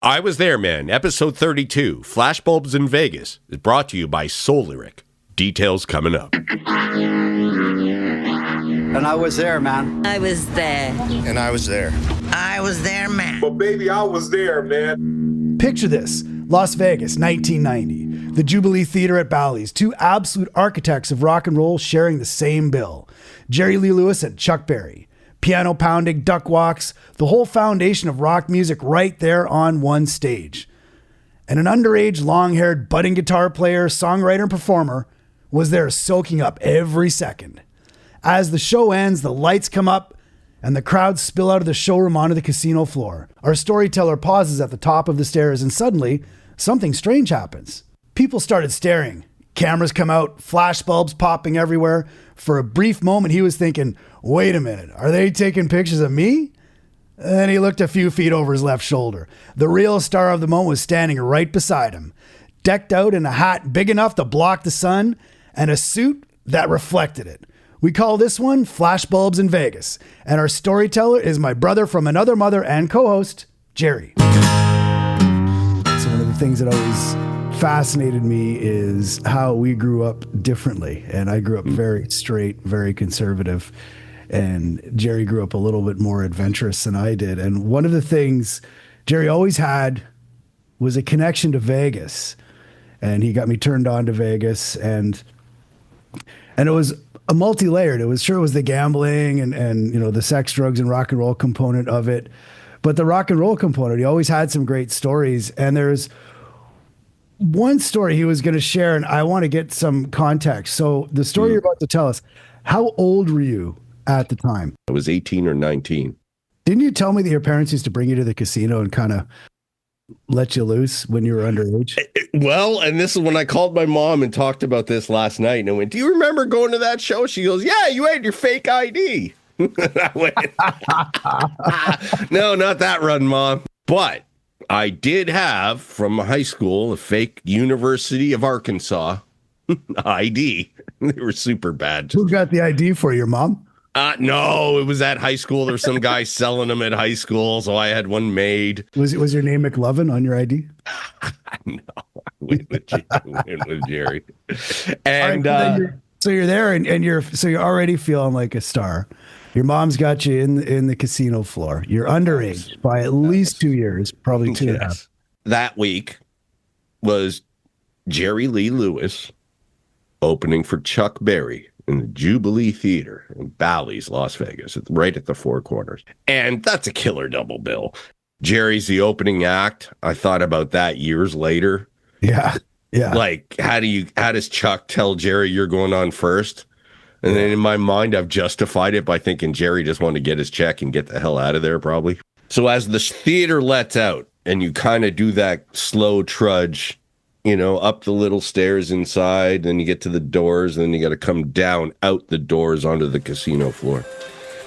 I Was There, Man, episode 32, Flashbulbs in Vegas, is brought to you by Soul Lyric. Details coming up. And I was there, man. I was there. And I was there. I was there, man. But baby, I was there, man. Picture this, Las Vegas, 1990. The Jubilee Theater at Bally's, two absolute architects of rock and roll sharing the same bill. Jerry Lee Lewis and Chuck Berry. Piano pounding, duck walks, the whole foundation of rock music right there on one stage. And an underage, long-haired, budding guitar player, songwriter, and performer was there soaking up every second. As the show ends, the lights come up and the crowd spill out of the showroom onto the casino floor. Our storyteller pauses at the top of the stairs and suddenly something strange happens. People started staring. Cameras come out, flashbulbs popping everywhere. For a brief moment, he was thinking, wait a minute, are they taking pictures of me? Then he looked a few feet over his left shoulder. The real star of the moment was standing right beside him, decked out in a hat big enough to block the sun and a suit that reflected it. We call this one Flashbulbs in Vegas. And our storyteller is my brother from another mother and co-host, Jerry. So one of the things that always fascinated me is how we grew up differently. And I grew up very straight, very conservative. And Jerry grew up a little bit more adventurous than I did. And one of the things Jerry always had was a connection to Vegas. And he got me turned on to Vegas. And it was a multi-layered. It was the gambling and you know, the sex, drugs, and rock and roll component of it. But the rock and roll component, he always had some great stories. And there's one story he was going to share, and I want to get some context. So the story you're about to tell us, how old were you at the time? I was 18 or 19. Didn't you tell me that your parents used to bring you to the casino and kind of let you loose when you were underage? Well, and this is when I called my mom and talked about this last night. And I went, do you remember going to that show? She goes, yeah, you had your fake ID. I went, no, not that run, Mom. But I did have, from high school, a fake University of Arkansas ID. They were super bad. Who got the ID for your mom? No, it was at high school. There was some guy selling them at high school, so I had one made. Was your name McLovin on your ID? No, I went with Jerry. And right, so you're there, and you're already feeling like a star. Your mom's got you in the casino floor. You're underage by at least 2 years, probably two and a half. That week was Jerry Lee Lewis opening for Chuck Berry in the Jubilee Theater in Bally's, Las Vegas, right at the Four Corners. And that's a killer double bill. Jerry's the opening act. I thought about that years later. Yeah. Yeah. Like, how does Chuck tell Jerry you're going on first? And then in my mind, I've justified it by thinking Jerry just wanted to get his check and get the hell out of there, probably. So as the theater lets out and you kind of do that slow trudge, you know, up the little stairs inside, then you get to the doors, and then you got to come down out the doors onto the casino floor.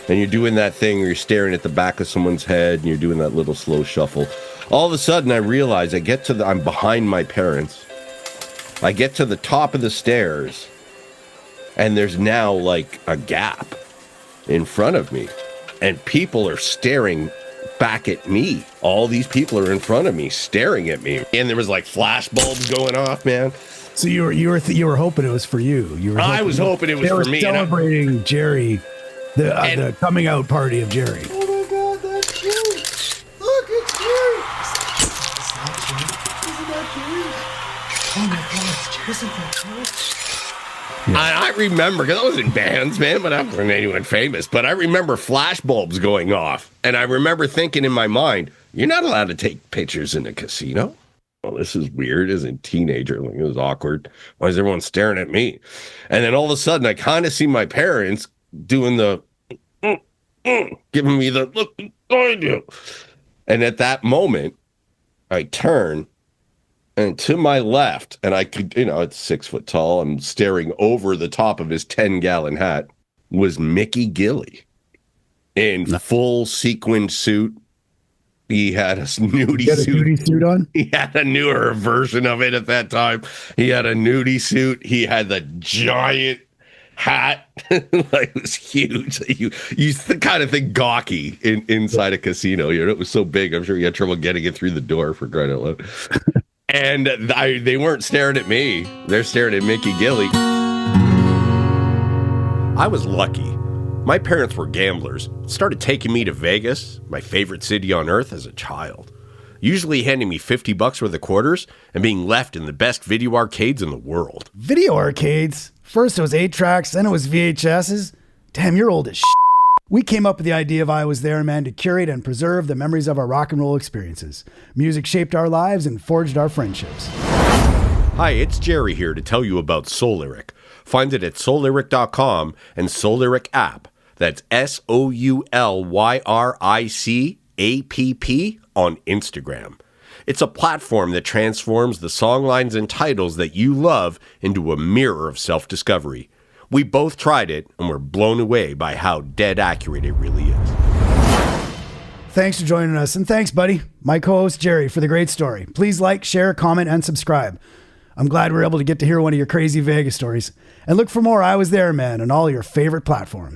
And you're doing that thing where you're staring at the back of someone's head and you're doing that little slow shuffle. All of a sudden, I realize I'm behind my parents. I get to the top of the stairs, and there's now like a gap in front of me, and people are staring back at me. All these people are in front of me staring at me, and there was like flash bulbs going off, man. So you were hoping it was for you. I was hoping it was for me. They were celebrating Jerry, the coming out party of Jerry. Oh my God, that's you! Look, it's Jerry! Isn't that Jerry? Oh my God, isn't that Jerry? Yeah. I remember, because I was in bands, man, but I wasn't anyone famous. But I remember flashbulbs going off. And I remember thinking in my mind, you're not allowed to take pictures in a casino. Well, this is weird as a teenager. Like, it was awkward. Why is everyone staring at me? And then all of a sudden, I kind of see my parents doing the, giving me the, look, I do. And at that moment, I turn. And to my left, and I could, it's 6 foot tall, I'm staring over the top of his 10-gallon hat, was Mickey Gilley in full sequin suit. He had a nudie suit on? He had a newer version of it at that time. He had a nudie suit. He had the giant hat. Like, it was huge. You kind of think gawky inside a casino. You know, it was so big. I'm sure you had trouble getting it through the door, for crying out loud. And they weren't staring at me. They're staring at Mickey Gilly. I was lucky. My parents were gamblers. Started taking me to Vegas, my favorite city on earth, as a child. Usually handing me $50 worth of quarters and being left in the best video arcades in the world. Video arcades? First it was 8-tracks, then it was VHSs. Damn, you're old as shit. We came up with the idea of I Was There, Man to curate and preserve the memories of our rock and roll experiences. Music shaped our lives and forged our friendships. Hi, it's Jerry here to tell you about Solyric. Find it at solyric.com and Solyric app. That's SOULYRICAPP on Instagram. It's a platform that transforms the songlines and titles that you love into a mirror of self-discovery. We both tried it and were blown away by how dead accurate it really is. Thanks for joining us, and thanks, buddy, my co-host Jerry, for the great story. Please like, share, comment, and subscribe. I'm glad we were able to get to hear one of your crazy Vegas stories. And look for more I Was There, Man on all your favorite platforms.